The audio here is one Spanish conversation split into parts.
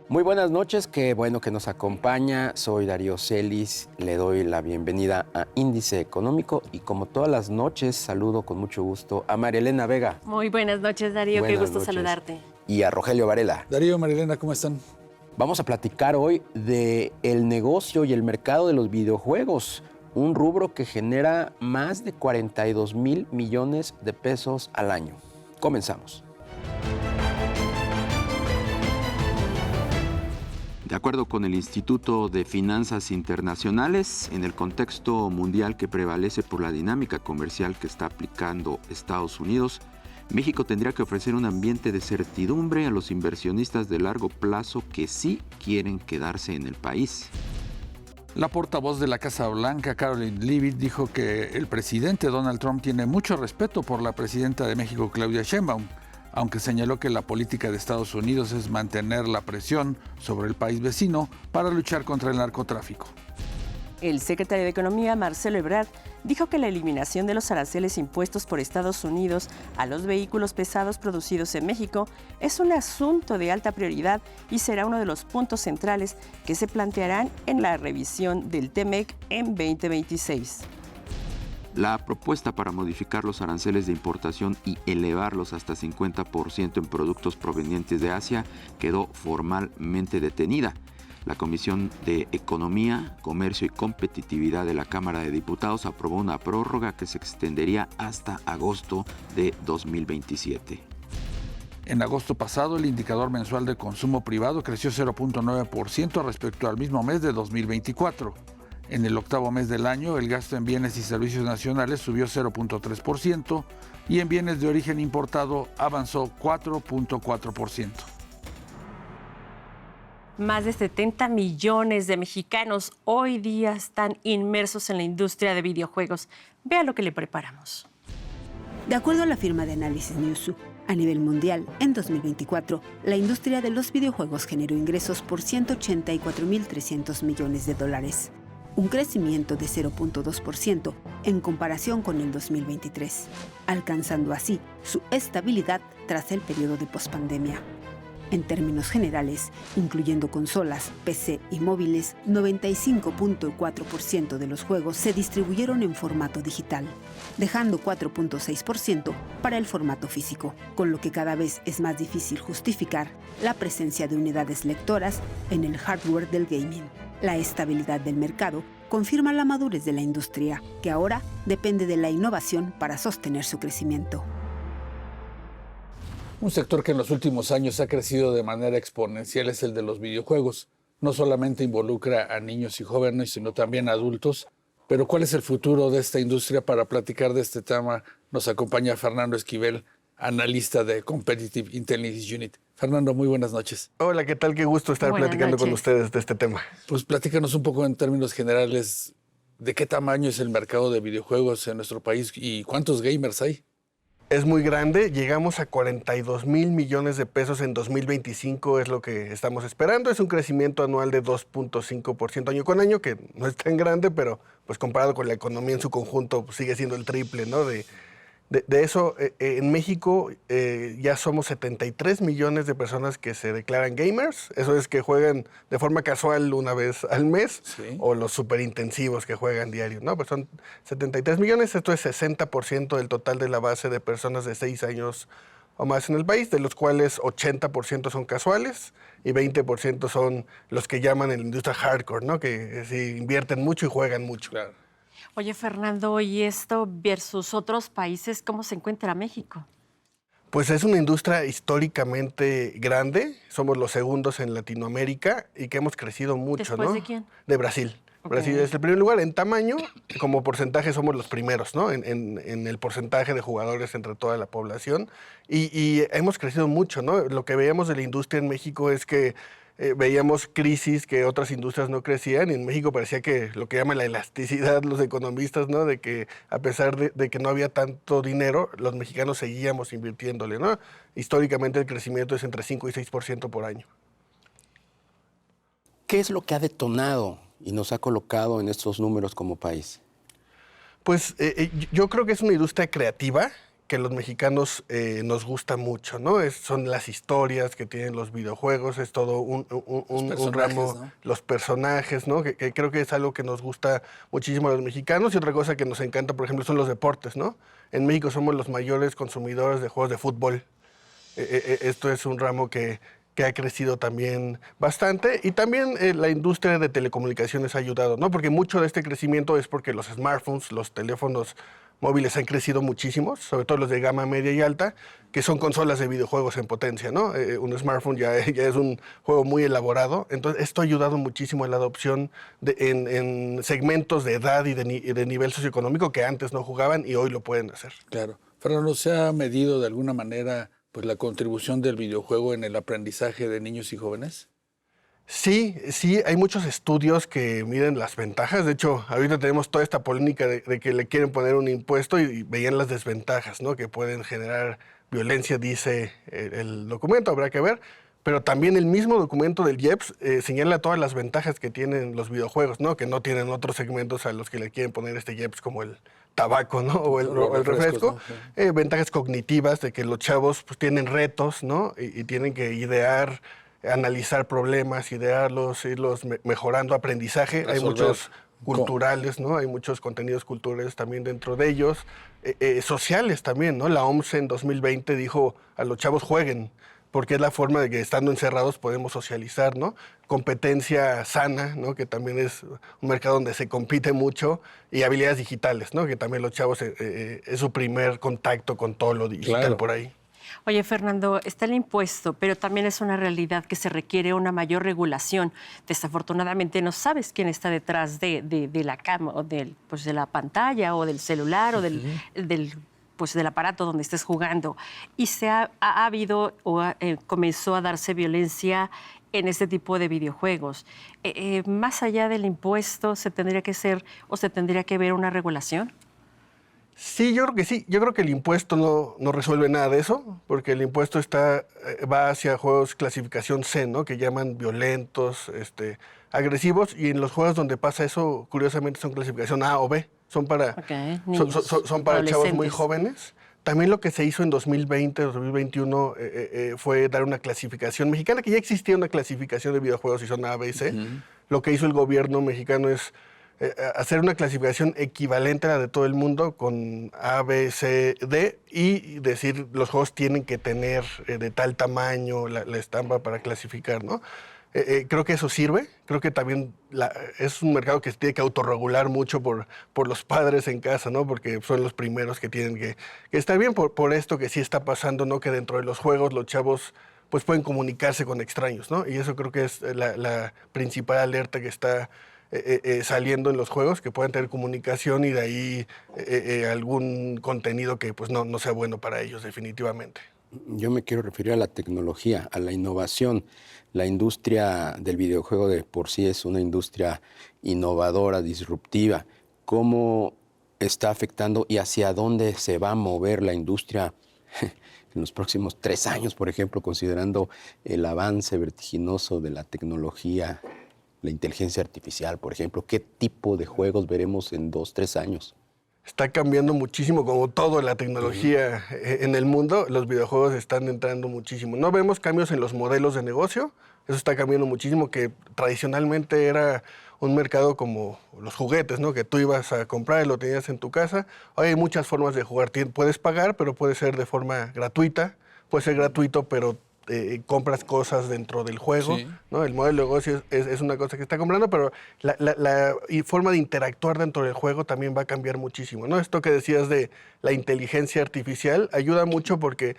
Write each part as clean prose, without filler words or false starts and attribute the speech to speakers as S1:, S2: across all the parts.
S1: Muy buenas noches, qué bueno que nos acompaña. Soy Darío Celis, le doy la bienvenida a Índice Económico y como todas las noches saludo con mucho gusto a María Elena Vega.
S2: Muy buenas noches, Darío, qué gusto saludarte.
S1: Y a Rogelio Varela.
S3: Darío, María Elena, ¿cómo están?
S1: Vamos a platicar hoy del negocio y el mercado de los videojuegos, un rubro que genera más de 42,000 millones de pesos al año. Comenzamos. De acuerdo con el Instituto de Finanzas Internacionales, en el contexto mundial que prevalece por la dinámica comercial que está aplicando Estados Unidos, México tendría que ofrecer un ambiente de certidumbre a los inversionistas de largo plazo que sí quieren quedarse en el país.
S3: La portavoz de la Casa Blanca, Caroline Leavitt, dijo que el presidente Donald Trump tiene mucho respeto por la presidenta de México, Claudia Sheinbaum, aunque señaló que la política de Estados Unidos es mantener la presión sobre el país vecino para luchar contra el narcotráfico.
S2: El secretario de Economía, Marcelo Ebrard, dijo que la eliminación de los aranceles impuestos por Estados Unidos a los vehículos pesados producidos en México es un asunto de alta prioridad y será uno de los puntos centrales que se plantearán en la revisión del TEMEC en 2026.
S1: La propuesta para modificar los aranceles de importación y elevarlos hasta 50% en productos provenientes de Asia quedó formalmente detenida. La Comisión de Economía, Comercio y Competitividad de la Cámara de Diputados aprobó una prórroga que se extendería hasta agosto de 2027.
S3: En agosto pasado, el indicador mensual de consumo privado creció 0.9% respecto al mismo mes de 2024. En el octavo mes del año, el gasto en bienes y servicios nacionales subió 0.3% y en bienes de origen importado avanzó 4.4%.
S2: Más de 70 millones de mexicanos hoy día están inmersos en la industria de videojuegos. Vea lo que le preparamos.
S4: De acuerdo a la firma de análisis Newzoo, a nivel mundial, en 2024, la industria de los videojuegos generó ingresos por 184.300 millones de dólares, un crecimiento de 0.2% en comparación con el 2023, alcanzando así su estabilidad tras el periodo de pospandemia. En términos generales, incluyendo consolas, PC y móviles, 95.4% de los juegos se distribuyeron en formato digital, dejando 4.6% para el formato físico, con lo que cada vez es más difícil justificar la presencia de unidades lectoras en el hardware del gaming. La estabilidad del mercado confirma la madurez de la industria, que ahora depende de la innovación para sostener su crecimiento.
S3: Un sector que en los últimos años ha crecido de manera exponencial es el de los videojuegos. No solamente involucra a niños y jóvenes, sino también a adultos. Pero ¿cuál es el futuro de esta industria? Para platicar de este tema nos acompaña Fernando Esquivel, analista de Competitive Intelligence Unit. Fernando, muy buenas noches.
S5: Hola, ¿qué tal? Qué gusto estar platicando con ustedes de este tema.
S3: Pues platícanos un poco en términos generales de qué tamaño es el mercado de videojuegos en nuestro país y cuántos gamers hay.
S5: Es muy grande, llegamos a 42,000 millones de pesos en 2025, es lo que estamos esperando. Es un crecimiento anual de 2.5% año con año, que no es tan grande, pero pues comparado con la economía en su conjunto pues, sigue siendo el triple, ¿no? De eso, en México ya somos 73 millones de personas que se declaran gamers. Eso es que juegan de forma casual una vez al mes, sí, o los superintensivos que juegan diario, ¿no? Pues son 73 millones, esto es 60% del total de la base de personas de 6 años o más en el país, de los cuales 80% son casuales y 20% son los que llaman en la industria hardcore, ¿no? Que sí, invierten mucho y juegan mucho.
S3: Claro.
S2: Oye, Fernando, ¿y esto versus otros países, cómo se encuentra México?
S5: Pues es una industria históricamente grande, somos los segundos en Latinoamérica y que hemos crecido mucho, ¿no?
S2: ¿Después de quién?
S5: De Brasil.
S2: Okay.
S5: Brasil es el primer lugar. En tamaño, como porcentaje, somos los primeros, ¿no? En el porcentaje de jugadores entre toda la población. Y hemos crecido mucho, ¿no? Lo que veíamos de la industria en México es que veíamos crisis que otras industrias no crecían y en México parecía que lo que llaman la elasticidad los economistas, ¿no? De que a pesar de que no había tanto dinero, los mexicanos seguíamos invirtiéndole, ¿no? Históricamente el crecimiento es entre 5 y 6% por año.
S1: ¿Qué es lo que ha detonado y nos ha colocado en estos números como país?
S5: Pues yo creo que es una industria creativa que los mexicanos nos gusta mucho, ¿no? Son las historias que tienen los videojuegos, es todo un ramo, ¿no? Los personajes, ¿no? Que creo que es algo que nos gusta muchísimo a los mexicanos. Y otra cosa que nos encanta, por ejemplo, son los deportes, ¿no? En México somos los mayores consumidores de juegos de fútbol. Esto es un ramo que ha crecido también bastante, y también la industria de telecomunicaciones ha ayudado, ¿no? Porque mucho de este crecimiento es porque los smartphones, los teléfonos móviles han crecido muchísimo, sobre todo los de gama media y alta, que son consolas de videojuegos en potencia, ¿no? Un smartphone ya es un juego muy elaborado, entonces esto ha ayudado muchísimo a la adopción en segmentos de edad y de nivel socioeconómico que antes no jugaban y hoy lo pueden hacer.
S3: Claro. Fernando, ¿se ha medido de alguna manera pues la contribución del videojuego en el aprendizaje de niños y jóvenes?
S5: Sí, hay muchos estudios que miden las ventajas. De hecho, ahorita tenemos toda esta polémica de que le quieren poner un impuesto y veían las desventajas, ¿no? Que pueden generar violencia, dice el documento, habrá que ver. Pero también el mismo documento del IEPS señala todas las ventajas que tienen los videojuegos, ¿no? Que no tienen otros segmentos a los que le quieren poner este IEPS, como el tabaco, ¿no? O el refresco. ¿No? Ventajas cognitivas de que los chavos pues, tienen retos, ¿no? Y tienen que idear, analizar problemas, idearlos, irlos mejorando, aprendizaje. Resolver. Hay muchos culturales, ¿no? Hay muchos contenidos culturales también dentro de ellos. Sociales también, ¿no? La OMS en 2020 dijo a los chavos jueguen, porque es la forma de que estando encerrados podemos socializar, ¿no? Competencia sana, ¿no? Que también es un mercado donde se compite mucho, y habilidades digitales, ¿no? Que también los chavos es su primer contacto con todo lo digital, claro, por ahí.
S2: Oye, Fernando, está el impuesto, pero también es una realidad que se requiere una mayor regulación. Desafortunadamente no sabes quién está detrás de la cama, o de la pantalla, o del celular, o del aparato donde estés jugando. Y ha habido comenzó a darse violencia en este tipo de videojuegos. Más allá del impuesto, ¿se tendría que ver una regulación?
S5: Sí, yo creo que sí. Yo creo que el impuesto no resuelve nada de eso, porque el impuesto va hacia juegos clasificación C, ¿no? Que llaman violentos, agresivos, y en los juegos donde pasa eso, curiosamente, son clasificación A o B. Son para, son para chavos muy jóvenes. También lo que se hizo en 2020, 2021, fue dar una clasificación mexicana, que ya existía una clasificación de videojuegos y son A, B y C. Lo que hizo el gobierno mexicano es hacer una clasificación equivalente a la de todo el mundo con A, B, C, D, y decir los juegos tienen que tener de tal tamaño la estampa para clasificar, ¿no? Creo que eso sirve. Creo que también es un mercado que se tiene que autorregular mucho por los padres en casa, ¿no? Porque son los primeros que tienen que estar bien por esto que sí está pasando, ¿no? Que dentro de los juegos los chavos pues pueden comunicarse con extraños, ¿no? Y eso creo que es la principal alerta que está saliendo en los juegos, que puedan tener comunicación y de ahí algún contenido que pues no sea bueno para ellos definitivamente.
S6: Yo me quiero referir a la tecnología, a la innovación. La industria del videojuego de por sí es una industria innovadora, disruptiva. ¿Cómo está afectando y hacia dónde se va a mover la industria en los próximos 3 años, por ejemplo, considerando el avance vertiginoso de la tecnología, la inteligencia artificial, por ejemplo? ¿Qué tipo de juegos veremos en 2, 3 años?
S5: Está cambiando muchísimo, como todo la tecnología en el mundo. Los videojuegos están entrando muchísimo. No vemos cambios en los modelos de negocio. Eso está cambiando muchísimo, que tradicionalmente era un mercado como los juguetes, ¿no? Que tú ibas a comprar y lo tenías en tu casa. Hoy hay muchas formas de jugar. Puedes pagar, pero puede ser de forma gratuita. Puede ser gratuito, pero compras cosas dentro del juego, sí, ¿no? El modelo de negocio es una cosa que está comprando, pero la forma de interactuar dentro del juego también va a cambiar muchísimo, ¿no? Esto que decías de la inteligencia artificial ayuda mucho porque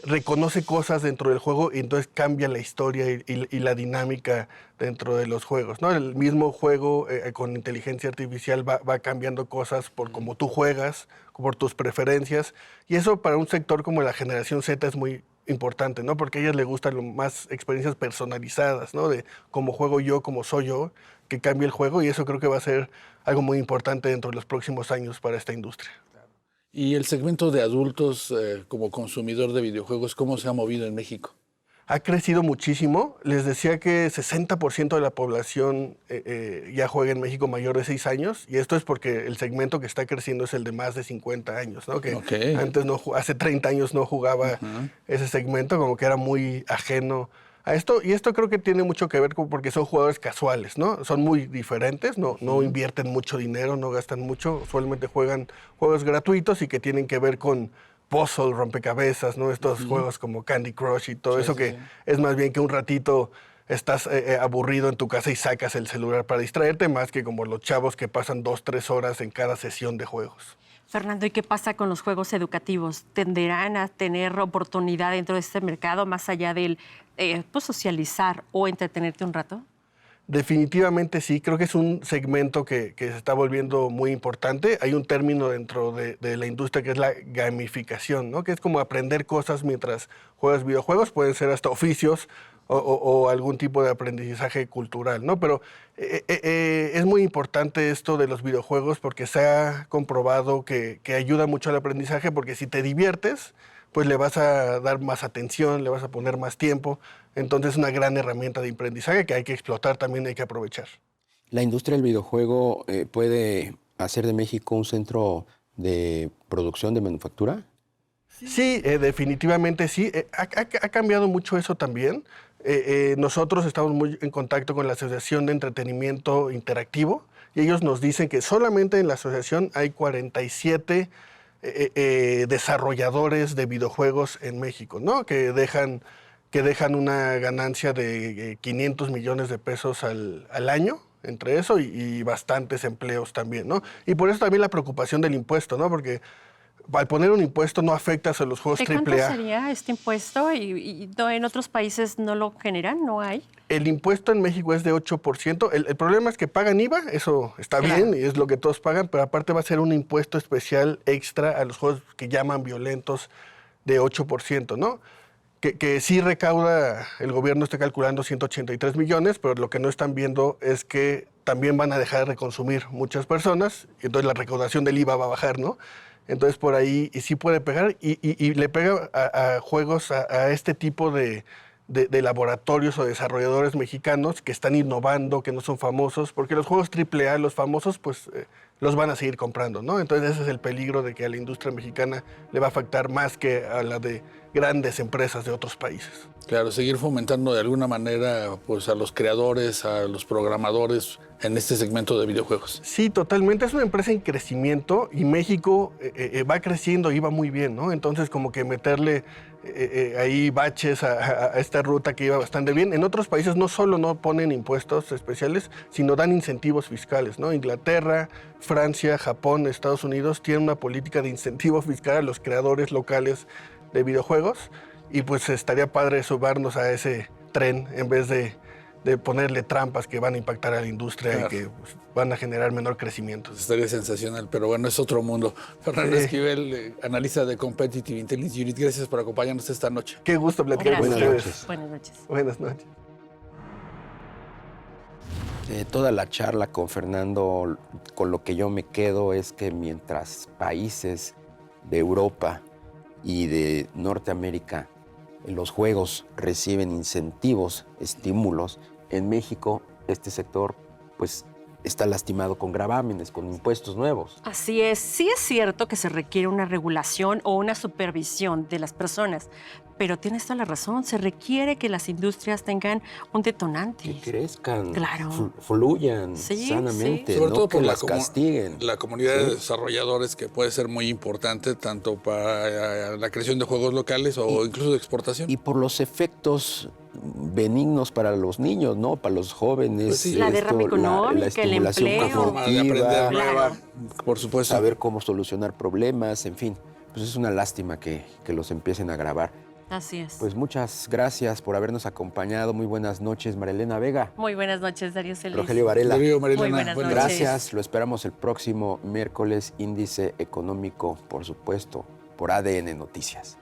S5: reconoce cosas dentro del juego y entonces cambia la historia y la dinámica dentro de los juegos, ¿no? El mismo juego con inteligencia artificial va cambiando cosas por cómo tú juegas, por tus preferencias, y eso para un sector como la generación Z es muy importante, ¿no? Porque a ellas les gustan más experiencias personalizadas, ¿no? De cómo juego yo, cómo soy yo, que cambie el juego, y eso creo que va a ser algo muy importante dentro de los próximos años para esta industria.
S3: ¿Y el segmento de adultos como consumidor de videojuegos, cómo se ha movido en México?
S5: ha crecido muchísimo. Les decía que 60% de la población ya juega en México mayor de 6 años, y esto es porque el segmento que está creciendo es el de más de 50 años, ¿no? Que antes hace 30 años no jugaba ese segmento, como que era muy ajeno a esto, y esto creo que tiene mucho que ver porque son jugadores casuales, ¿no? Son muy diferentes, no invierten mucho dinero, no gastan mucho, usualmente juegan juegos gratuitos y que tienen que ver con puzzle, rompecabezas, ¿no? Estos juegos como Candy Crush y todo eso, que es más bien que un ratito estás aburrido en tu casa y sacas el celular para distraerte, más que como los chavos que pasan 2-3 horas en cada sesión de juegos.
S2: Fernando, ¿y qué pasa con los juegos educativos? ¿Tenderán a tener oportunidad dentro de este mercado más allá del pues socializar o entretenerte un rato?
S5: Definitivamente sí, creo que es un segmento que se está volviendo muy importante. Hay un término dentro de la industria que es la gamificación, ¿no? Que es como aprender cosas mientras juegas videojuegos, pueden ser hasta oficios o algún tipo de aprendizaje cultural, ¿no? Pero es muy importante esto de los videojuegos porque se ha comprobado que ayuda mucho al aprendizaje, porque si te diviertes, pues le vas a dar más atención, le vas a poner más tiempo. Entonces es una gran herramienta de aprendizaje que hay que explotar, también hay que aprovechar.
S6: ¿La industria del videojuego puede hacer de México un centro de producción de manufactura?
S5: Sí, definitivamente sí. Ha cambiado mucho eso también. Nosotros estamos muy en contacto con la Asociación de Entretenimiento Interactivo y ellos nos dicen que solamente en la asociación hay 47 desarrolladores de videojuegos en México, ¿no? Que dejan una ganancia de 500 millones de pesos al año, entre eso y bastantes empleos también, ¿no? Y por eso también la preocupación del impuesto, ¿no? Porque al poner un impuesto no afectas a los juegos AAA.
S2: ¿Cuánto sería este impuesto? ¿Y en otros países no lo generan? ¿No hay?
S5: El impuesto en México es de 8%. El problema es que pagan IVA, eso está bien, y es lo que todos pagan, pero aparte va a ser un impuesto especial extra a los juegos que llaman violentos de 8%, ¿no? Que sí recauda, el gobierno está calculando 183 millones, pero lo que no están viendo es que también van a dejar de consumir muchas personas, y entonces la recaudación del IVA va a bajar, ¿no? Entonces por ahí y sí puede pegar, y le pega a juegos, a este tipo de laboratorios o desarrolladores mexicanos que están innovando, que no son famosos, porque los juegos AAA, los famosos, pues los van a seguir comprando, ¿no? Entonces ese es el peligro de que a la industria mexicana le va a afectar más que a la de grandes empresas de otros países.
S3: Claro, seguir fomentando de alguna manera pues, a los creadores, a los programadores en este segmento de videojuegos.
S5: Sí, totalmente. Es una empresa en crecimiento y México va creciendo y va muy bien, ¿no? Entonces como que meterle ahí baches a esta ruta que iba bastante bien. En otros países no solo no ponen impuestos especiales, sino dan incentivos fiscales, ¿no? Inglaterra, Francia, Japón, Estados Unidos tienen una política de incentivo fiscal a los creadores locales de videojuegos, y pues estaría padre sumarnos a ese tren en vez de ponerle trampas que van a impactar a la industria y que pues, van a generar menor crecimiento.
S3: Estaría sensacional, pero bueno, es otro mundo. Fernando Esquivel, analista de Competitive Intelligence Unit, gracias por acompañarnos esta noche.
S5: Qué gusto platicar con ustedes.
S6: Noches.
S2: Buenas noches.
S5: Buenas noches.
S6: Toda la charla con Fernando, con lo que yo me quedo es que mientras países de Europa y de Norteamérica, los juegos reciben incentivos, estímulos, en México este sector pues está lastimado con gravámenes, con impuestos nuevos.
S2: Así es. Sí es cierto que se requiere una regulación o una supervisión de las personas, pero tienes toda la razón. Se requiere que las industrias tengan un detonante.
S6: Que crezcan,
S2: claro,
S6: fluyan sanamente,
S3: Sobre
S6: no
S3: todo
S6: que
S3: por
S6: las castiguen.
S3: La comunidad de desarrolladores, que puede ser muy importante tanto para la creación de juegos locales o incluso de exportación.
S6: Y por los efectos benignos para los niños, ¿no? Para los jóvenes.
S3: Pues sí.
S2: La derrama económica,
S6: la estimulación
S2: el empleo.
S3: Forma de aprender nueva,
S2: Claro.
S3: por supuesto.
S6: saber cómo solucionar problemas, en fin. Pues es una lástima que los empiecen a grabar.
S2: Así es.
S6: Pues muchas gracias por habernos acompañado. Muy buenas noches, Marilena Vega.
S2: Muy buenas noches, Darío Celis.
S6: Rogelio Varela.
S3: Darío, Marilena,
S2: Muy buenas noches.
S6: Gracias. Lo esperamos el próximo miércoles. Índice económico, por supuesto, por ADN Noticias.